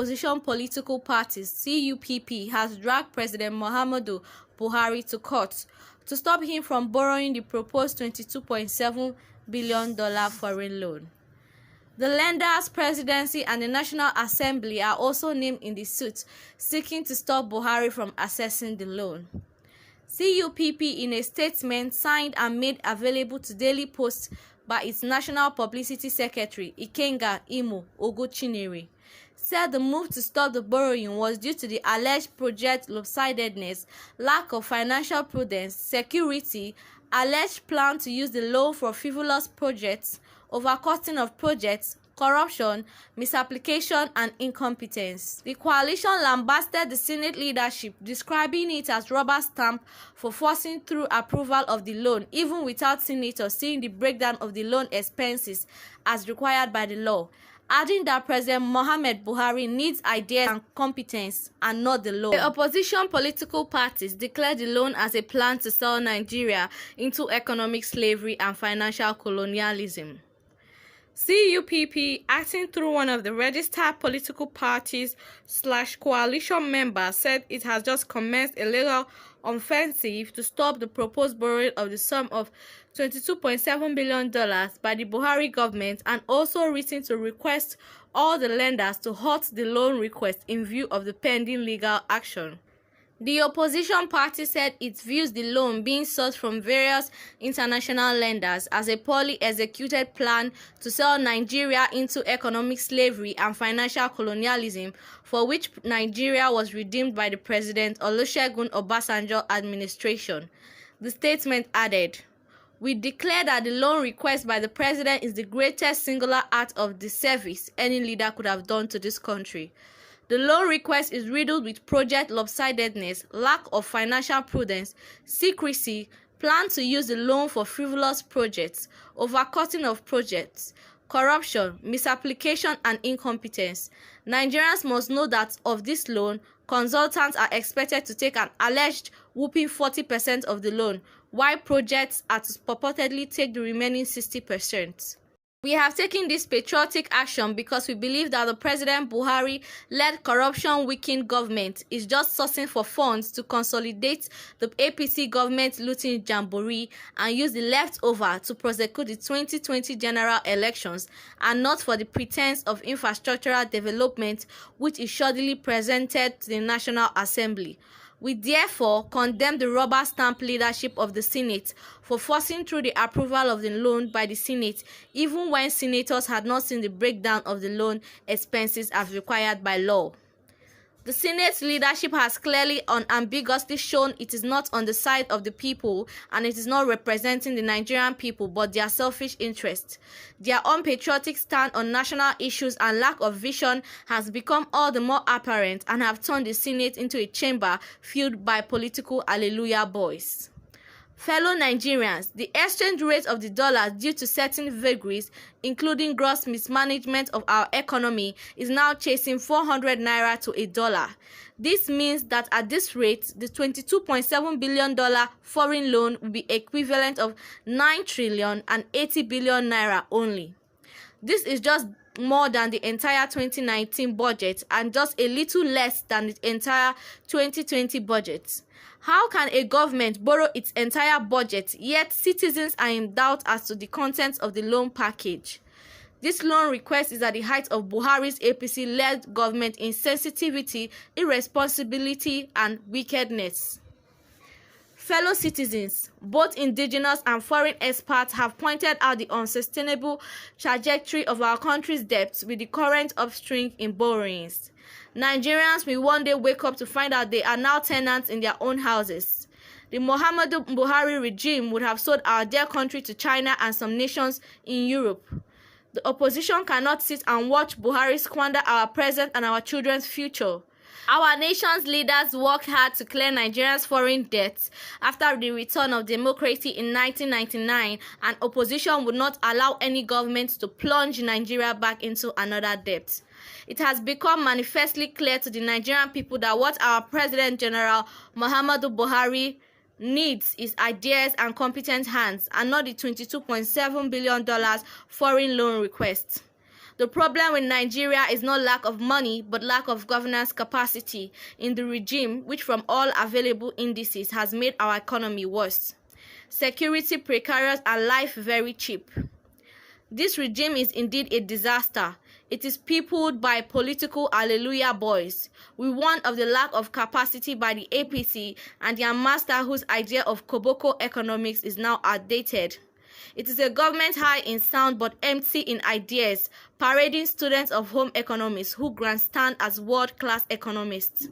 Opposition political parties CUPP has dragged President Muhammadu Buhari to court to stop him from borrowing the proposed $22.7 billion foreign loan. The lender's presidency and the National Assembly are also named in the suit, seeking to stop Buhari from accessing the loan. CUPP, in a statement signed and made available to Daily Post by its National Publicity Secretary Ikenga Imo Oguchinyere, said the move to stop the borrowing was due to the alleged project lopsidedness, lack of financial prudence, security, alleged plan to use the loan for frivolous projects, overcosting of projects, corruption, misapplication, and incompetence. The coalition lambasted the Senate leadership, describing it as rubber stamp for forcing through approval of the loan, even without senators seeing the breakdown of the loan expenses as required by the law, adding that President Muhammadu Buhari needs ideas and competence and not the law. The opposition political parties declared the loan as a plan to sell Nigeria into economic slavery and financial colonialism. CUPP, acting through one of the registered political parties / coalition members, said it has just commenced a legal offensive to stop the proposed borrowing of the sum of $22.7 billion by the Buhari government, and also written to request all the lenders to halt the loan request in view of the pending legal action. The opposition party said it views the loan being sought from various international lenders as a poorly executed plan to sell Nigeria into economic slavery and financial colonialism, for which Nigeria was redeemed by the President Olusegun Obasanjo administration. The statement added, "We declare that the loan request by the President is the greatest singular act of disservice any leader could have done to this country. The loan request is riddled with project lopsidedness, lack of financial prudence, secrecy, plan to use the loan for frivolous projects, overcutting of projects, corruption, misapplication, and incompetence. Nigerians must know that of this loan, consultants are expected to take an alleged whopping 40% of the loan, while projects are to purportedly take the remaining 60%. We have taken this patriotic action because we believe that the President Buhari-led corruption-weakened government is just sourcing for funds to consolidate the APC government looting jamboree and use the leftover to prosecute the 2020 general elections, and not for the pretense of infrastructural development which is shoddily presented to the National Assembly. We therefore condemn the rubber stamp leadership of the Senate for forcing through the approval of the loan by the Senate, even when senators had not seen the breakdown of the loan expenses as required by law. The Senate leadership has clearly and unambiguously shown it is not on the side of the people, and it is not representing the Nigerian people but their selfish interests. Their unpatriotic stand on national issues and lack of vision has become all the more apparent and have turned the Senate into a chamber filled by political hallelujah boys. Fellow Nigerians, the exchange rate of the dollar due to certain vagaries, including gross mismanagement of our economy, is now chasing 400 naira to a dollar. This means that at this rate, the $22.7 billion foreign loan will be equivalent of 9,080 billion naira only. This is just more than the entire 2019 budget and just a little less than the entire 2020 budget. How can a government borrow its entire budget, yet citizens are in doubt as to the contents of the loan package? This loan request is at the height of Buhari's APC-led government insensitivity, irresponsibility, and wickedness. Fellow citizens, both indigenous and foreign experts have pointed out the unsustainable trajectory of our country's debts with the current upswing in borrowings. Nigerians will one day wake up to find out they are now tenants in their own houses. The Muhammadu Buhari regime would have sold our dear country to China and some nations in Europe. The opposition cannot sit and watch Buhari squander our present and our children's future. Our nation's leaders worked hard to clear Nigeria's foreign debts after the return of democracy in 1999, and opposition would not allow any government to plunge Nigeria back into another debt. It has become manifestly clear to the Nigerian people that what our President General Muhammadu Buhari needs is ideas and competent hands, and not the $22.7 billion foreign loan request. The problem with Nigeria is not lack of money, but lack of governance capacity in the regime, which from all available indices has made our economy worse. Security precarious and life very cheap. This regime is indeed a disaster. It is peopled by political hallelujah boys. We warn of the lack of capacity by the APC and their master whose idea of Koboko economics is now outdated. It is a government high in sound but empty in ideas, parading students of home economics who grandstand as world-class economists.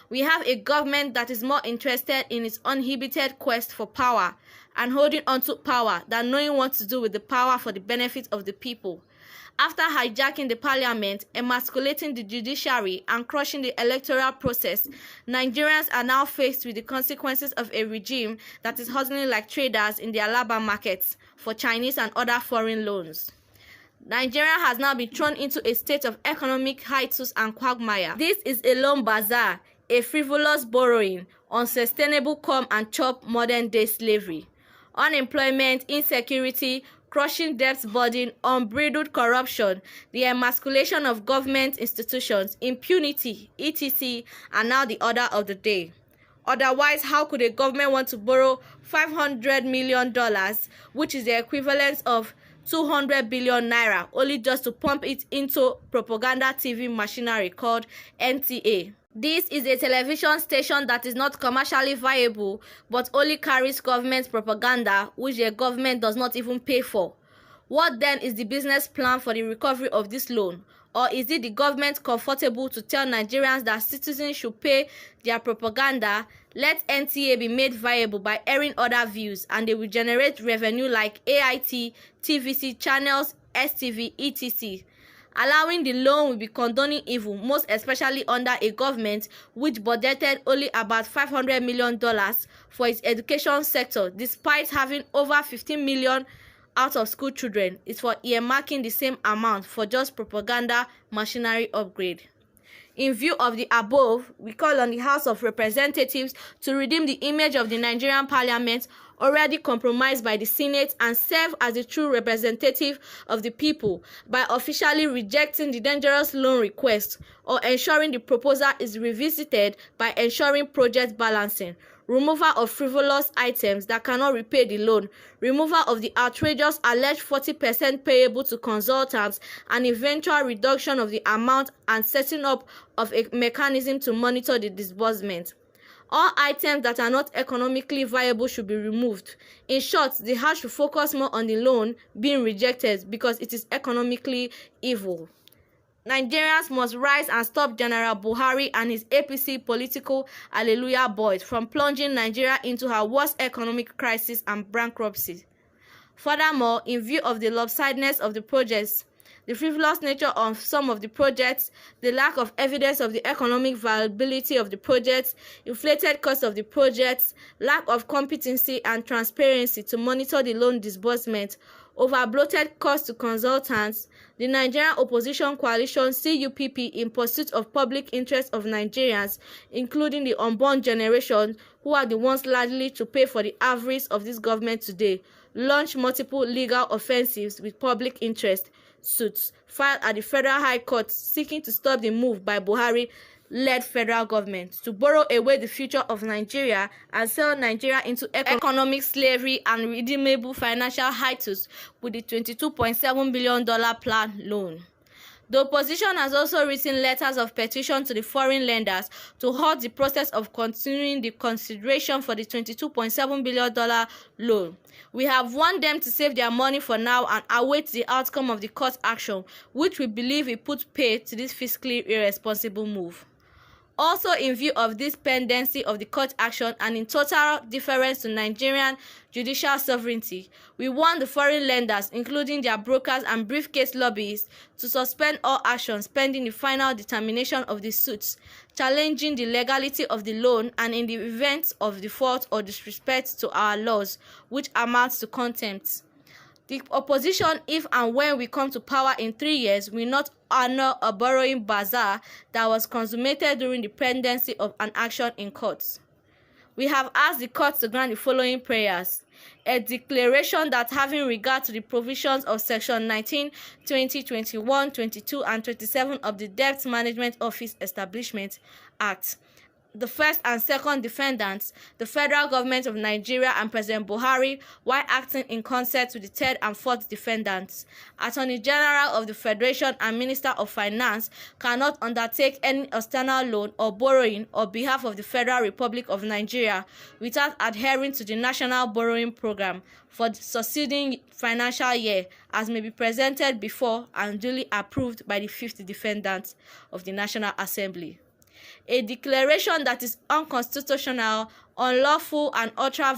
We have a government that is more interested in its uninhibited quest for power and holding onto power than knowing what to do with the power for the benefit of the people. After hijacking the parliament, emasculating the judiciary, and crushing the electoral process, Nigerians are now faced with the consequences of a regime that is hustling like traders in the Alaba markets for Chinese and other foreign loans. Nigeria has now been thrown into a state of economic hiatus and quagmire. This is a loan bazaar, a frivolous borrowing, unsustainable come and chop modern-day slavery. Unemployment, insecurity, crushing debt burden, unbridled corruption, the emasculation of government institutions, impunity, etc. are now the order of the day. Otherwise, how could a government want to borrow $500 million, which is the equivalent of 200 billion naira, only just to pump it into propaganda TV machinery called NTA? This is a television station that is not commercially viable but only carries government propaganda, which the government does not even pay for. What then is the business plan for the recovery of this loan? Or is it the government comfortable to tell Nigerians that citizens should pay their propaganda? Let NTA be made viable by airing other views, and they will generate revenue like AIT, TVC channels, STV, etc. Allowing the loan will be condoning evil, most especially under a government which budgeted only about $500 million for its education sector, despite having over 15 million out-of-school children. Is for earmarking the same amount for just propaganda machinery upgrade. In view of the above, we call on the House of Representatives to redeem the image of the Nigerian Parliament, already compromised by the Senate, and serve as the true representative of the people by officially rejecting the dangerous loan request, or ensuring the proposal is revisited by ensuring project balancing, removal of frivolous items that cannot repay the loan, removal of the outrageous alleged 40% payable to consultants, and eventual reduction of the amount, and setting up of a mechanism to monitor the disbursement. All items that are not economically viable should be removed. In short, the House should focus more on the loan being rejected because it is economically evil. Nigerians must rise and stop General Buhari and his APC political hallelujah boys from plunging Nigeria into her worst economic crisis and bankruptcy. Furthermore, in view of the lopsidedness of the projects, the frivolous nature of some of the projects, the lack of evidence of the economic viability of the projects, inflated cost of the projects, lack of competency and transparency to monitor the loan disbursement, over-bloated costs to consultants, the Nigerian Opposition Coalition (CUPP), in pursuit of public interest of Nigerians, including the unborn generation, who are the ones largely to pay for the avarice of this government today, launched multiple legal offensives with public interest suits filed at the Federal High Court seeking to stop the move by Buhari-led federal government to borrow away the future of Nigeria and sell Nigeria into economic slavery and redeemable financial hiatus with the $22.7 billion planned loan. The opposition has also written letters of petition to the foreign lenders to halt the process of continuing the consideration for the $22.7 billion loan. We have warned them to save their money for now and await the outcome of the court action, which we believe will put pay to this fiscally irresponsible move. Also, in view of this pendency of the court action and in total deference to Nigerian judicial sovereignty, we warn the foreign lenders, including their brokers and briefcase lobbyists, to suspend all actions pending the final determination of the suits, challenging the legality of the loan, and in the event of default or disrespect to our laws, which amounts to contempt. The opposition, if and when we come to power in 3 years, will not honor a borrowing bazaar that was consummated during the pendency of an action in courts. we have asked the court to grant the following prayers: a declaration that, having regard to the provisions of Section 19, 20, 21, 22, and 27 of the Debt Management Office Establishment Act, the first and second defendants, the Federal Government of Nigeria and President Buhari, while acting in concert with the third and fourth defendants, Attorney General of the Federation and Minister of Finance, cannot undertake any external loan or borrowing on behalf of the Federal Republic of Nigeria without adhering to the National Borrowing Program for the succeeding financial year, as may be presented before and duly approved by the fifth defendant of the National Assembly. A declaration that is unconstitutional, unlawful, and ultra